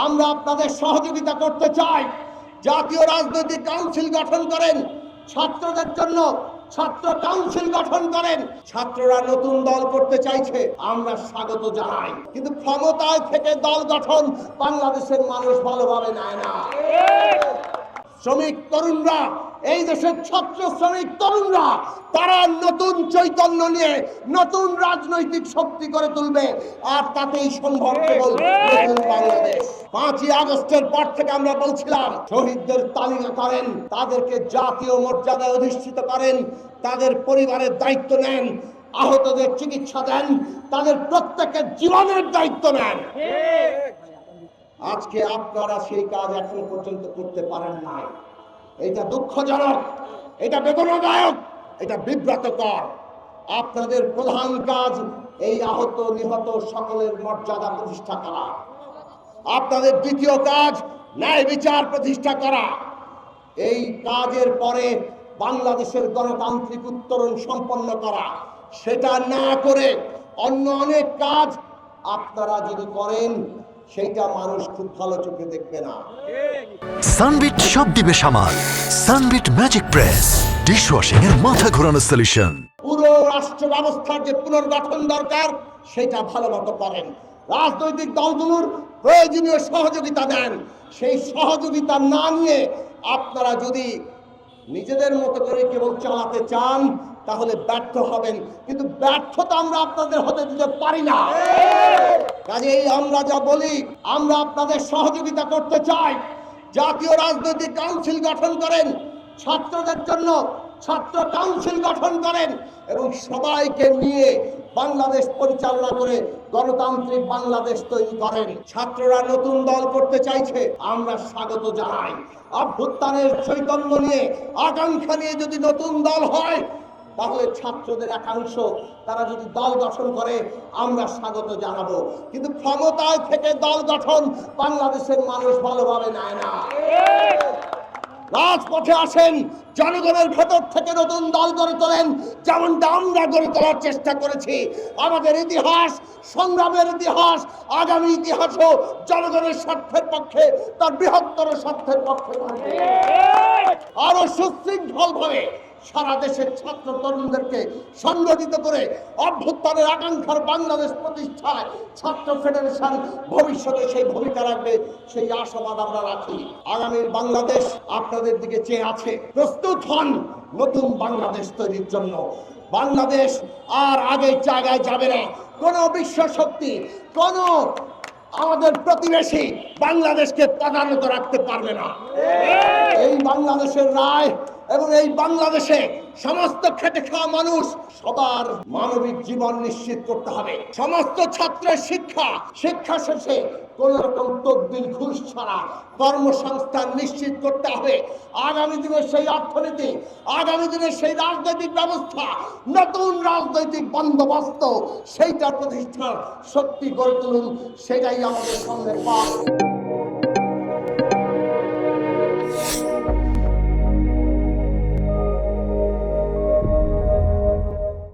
আমরা আপনাদের সহযোগিতা করতে চাই। জাতীয় রাজনৈতিক কাউন্সিল গঠন করেন, ছাত্রদের জন্য ছাত্র কাউন্সিল গঠন করেন। ছাত্ররা নতুন দল করতে চাইছে, আমরা স্বাগত জানাই, কিন্তু ক্ষমতায় থেকে দল গঠন বাংলাদেশের মানুষ ভালোভাবে নেয় না। শ্রমিক তরুণরা, এই দেশের ছাত্র শ্রমিক তরুণরা, তারা নতুন চৈতন্য নিয়ে নতুন রাজনৈতিক শক্তি করে তুলবে, আর তাতেই সম্ভব কেবল নতুন বাংলাদেশ। 5ই আগস্টের পর থেকে আমরা বলছিলাম, শহীদদের তালিকা করেন, তাদেরকে জাতীয় মর্যাদায় অধিষ্ঠিত করেন, তাদের পরিবারের দায়িত্ব নেন, আহতদের চিকিৎসা দেন, তাদের প্রত্যেকের জীবনের দায়িত্ব নেন। আজকে আপনারা সেই কাজ এখনো পর্যন্ত করতে পারেন নাই। এটা দুঃখজনক, এটা বেদনাদায়ক, এটা বিব্রতকর। আপনাদের প্রধান কাজ এই আহত নিহত সকলের মর্যাদা প্রতিষ্ঠা করা। আপনাদের দ্বিতীয় কাজ ন্যায় বিচার প্রতিষ্ঠা করা। এই কাজের পরে বাংলাদেশের গণতান্ত্রিক উত্তরণ সম্পন্ন করা। সেটা না করে অন্য অনেক কাজ আপনারা যদি করেন, সেইটা মানুষ খুব ভালো চোখে দেখবে না। সানবিট সব দিবে সামাল। সানবিট ম্যাজিক প্রেস ডিশওয়াশিং এর মাথা ঘোরানো সলিউশন। পুরো রাষ্ট্র ব্যবস্থার যে পুনর্গঠন দরকার, সেটা ভালো মতো করেন। রাজনৈতিক দলগুলোর প্রয়োজনীয় সহযোগিতা দেন। সেই সহযোগিতা না নিয়ে আপনারা যদি নিজেদের মতো করে কেবল চালাতে চান, তাহলে ব্যর্থ হবেন। কিন্তু ব্যর্থতা আমরা আপনাদের হতে দিতে পারি না। কাজেই আমরা যা বলি, আমরা আপনাদের সহযোগিতা করতে চাই। জাতীয় রাজনৈতিক কাউন্সিল গঠন করেন, ছাত্রদের জন্য ছাত্র কাউন্সিল গঠন করেন, এবং সবাইকে নিয়ে বাংলাদেশ পরিচালনা করে গণতান্ত্রিক বাংলাদেশ তৈরি করেন। ছাত্ররা নতুন দল করতে চাইছে, আমরা স্বাগত জানাই। অভ্যুত্থানের চৈতন্য নিয়ে, আকাঙ্ক্ষা নিয়ে যদি নতুন দল হয়, তাহলে ছাত্রদের একাংশ তারা যদি দল গঠন করে, আমরা স্বাগত জানাবো। কিন্তু ক্ষমতায় থেকে দল গঠন বাংলাদেশের মানুষ ভালোভাবে নেয় না। রাজপথে আসেন, জনগণের ভেতর থেকে নতুন দল গড়ে তোলেন, যেমনটা আমরা গড়ে তোলার চেষ্টা করেছি। আমাদের ইতিহাস, সংগ্রামের ইতিহাস, আগামী ইতিহাসও জনগণের স্বার্থের পক্ষে, তার বৃহত্তর স্বার্থের পক্ষে আরো সুশৃঙ্খলভাবে সারা দেশের ছাত্র তরুণদেরকে সংগঠিত করে অভ্যুত্থানের আকাঙ্ক্ষার বাংলাদেশ প্রতিষ্ঠায় ছাত্র ফেডারেশন ভবিষ্যতে সেই ভূমিকা রাখবে, সেই আশাবাদ আমরা রাখি। আগামীর বাংলাদেশ আপনাদের দিকে চেয়ে আছে। প্রস্তুত হন নতুন বাংলাদেশ তৈরির জন্য। বাংলাদেশ আর আগের জায়গায় যাবে না। কোন বিশ্ব শক্তি, কোন আমাদের প্রতিবেশী বাংলাদেশকে পদানত রাখতে পারবে না। এই বাংলাদেশের রায় এবং এই বাংলাদেশে সমস্ত খেটে খাওয়া মানুষ সবার মানবিক জীবন নিশ্চিত করতে হবে। সমস্ত ছাত্রের শিক্ষা শেষে কোন রকম তদবির ঘুষ ছাড়া কর্মসংস্থান নিশ্চিত করতে হবে। আগামী দিনের সেই অর্থনীতি, আগামী দিনের সেই রাজনৈতিক ব্যবস্থা, নতুন রাজনৈতিক বন্দোবস্ত, সেইটা প্রতিষ্ঠার শক্তি গড়ে তুলুন। সেটাই আমাদের সামনের পথ।